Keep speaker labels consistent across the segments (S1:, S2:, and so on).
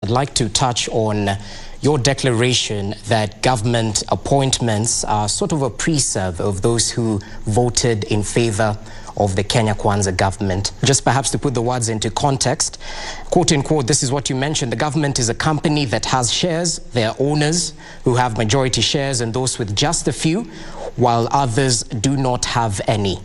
S1: I'd like to touch on your declaration that government appointments are sort of a preserve of those who voted in favor of the Kenya Kwanza government. Just perhaps to put the words into context, quote unquote, this is what you mentioned: the government is a company that has shares, there are owners who have majority shares and those with just a few, while others do not have any.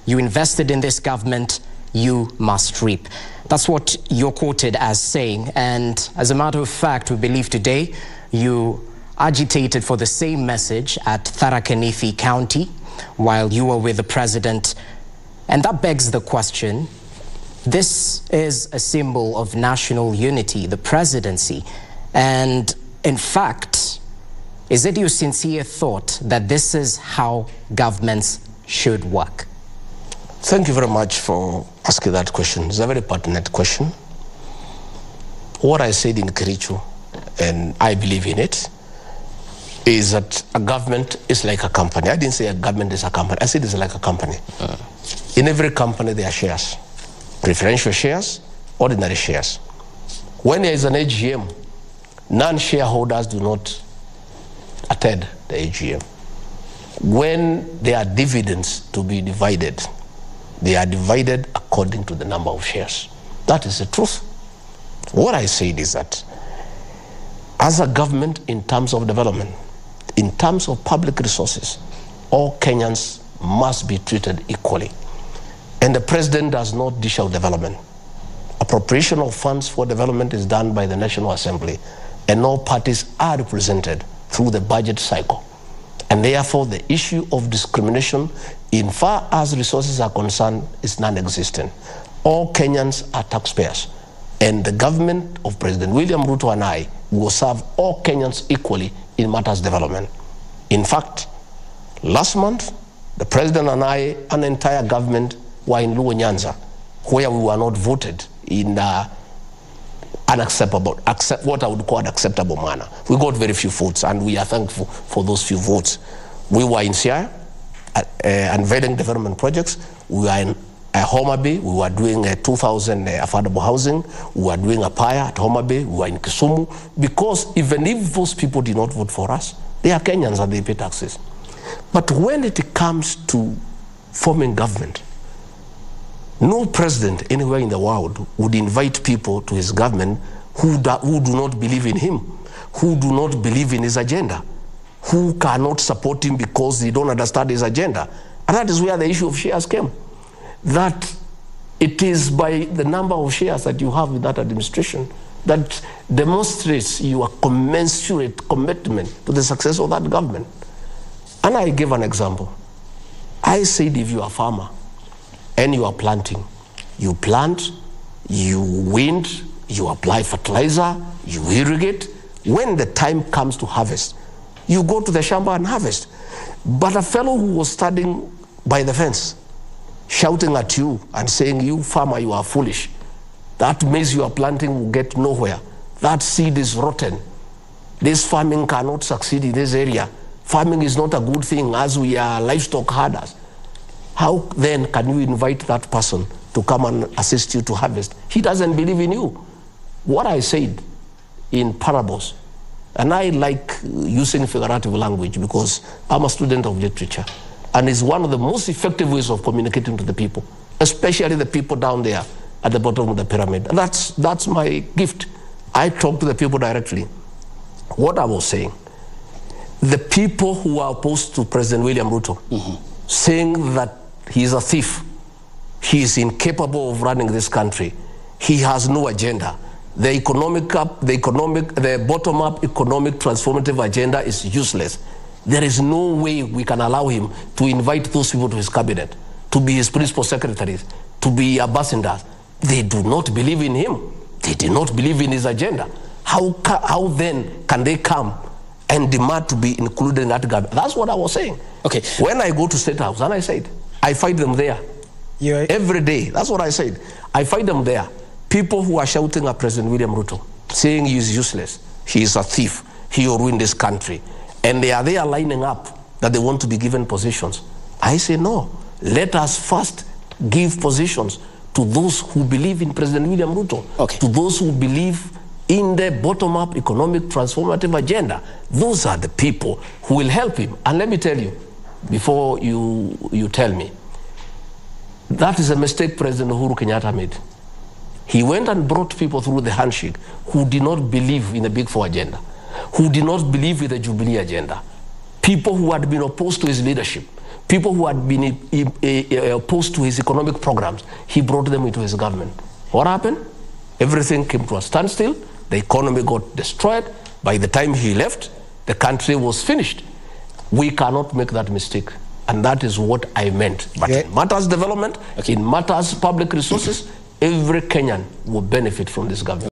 S1: You invested in this government, you must reap. That's what you're quoted as saying. And as a matter of fact, we believe today you agitated for the same message at Tharaka Nithi County while you were with the president. And that begs the question, this is a symbol of national unity, the presidency. And in fact, is it your sincere thought that this is how governments should work?
S2: Thank you very much for asking that question. It's a very pertinent question. What I said in Kericho, and I believe in it, is that a government is like a company. I didn't say a government is a company. I said it's like a company. In every company, there are shares. Preferential shares, ordinary shares. When there is an AGM, non-shareholders do not attend the AGM. When there are dividends to be divided, they are divided according to the number of shares. That is the truth. What I said is that as a government, in terms of development, in terms of public resources, all Kenyans must be treated equally. And the president does not dish out development. Appropriation of funds for development is done by the National Assembly, and all parties are represented through the budget cycle. And therefore, the issue of discrimination, in far as resources are concerned, is non-existent. All Kenyans are taxpayers. And the government of President William Ruto and I will serve all Kenyans equally in matters of development. In fact, last month, the president and I, an entire government, were in Luo Nyanza, where we were not voted in what I would call an acceptable manner. We got very few votes, and we are thankful for those few votes. We were in Siaya, unveiling development projects. We were in Homa Bay. We were doing 2,000 affordable housing. We were doing a PIA at Homa Bay. We were in Kisumu. Because even if those people did not vote for us, they are Kenyans and they pay taxes. But when it comes to forming government, no president anywhere in the world would invite people to his government who do not believe in him, who do not believe in his agenda, who cannot support him because they don't understand his agenda. And that is where the issue of shares came. That it is by the number of shares that you have with that administration that demonstrates your commensurate commitment to the success of that government. And I gave an example. I said, if you are a farmer and you are planting, you plant, you wind, you apply fertilizer, you irrigate. When the time comes to harvest, you go to the shamba and harvest. But a fellow who was standing by the fence, shouting at you and saying, you farmer, you are foolish. That maize you are planting will get nowhere. That seed is rotten. This farming cannot succeed in this area. Farming is not a good thing as we are livestock herders. How then can you invite that person to come and assist you to harvest? He doesn't believe in you. What I said in parables, and I like using figurative language because I'm a student of literature, and it's one of the most effective ways of communicating to the people, especially the people down there at the bottom of the pyramid. And that's my gift. I talk to the people directly. What I was saying, the people who are opposed to President William Ruto, saying that he is a thief, he is incapable of running this country, he has no agenda, the bottom-up economic transformative agenda is useless. There is no way we can allow him to invite those people to his cabinet, to be his principal secretaries, to be ambassadors. They do not believe in him. They do not believe in his agenda. How then can they come and demand to be included in that government? That's what I was saying.
S1: Okay.
S2: When I go to State House, and I said, I fight them there. Every day. That's what I said. I fight them there. People who are shouting at President William Ruto, saying he is useless, he is a thief, he will ruin this country. And they are there lining up that they want to be given positions. I say, no, let us first give positions to those who believe in President William Ruto, to those who believe in the bottom-up economic transformative agenda. Those are the people who will help him. And let me tell you, before you tell me, that is a mistake President Uhuru Kenyatta made. He went and brought people through the handshake who did not believe in the Big Four agenda, who did not believe in the Jubilee agenda, people who had been opposed to his leadership, people who had been opposed to his economic programs. He brought them into his government. What happened? Everything came to a standstill. The economy got destroyed. By the time he left, the country was finished. We cannot make that mistake. And that is what I meant. But in matters development, in matters public resources, every Kenyan will benefit from this government.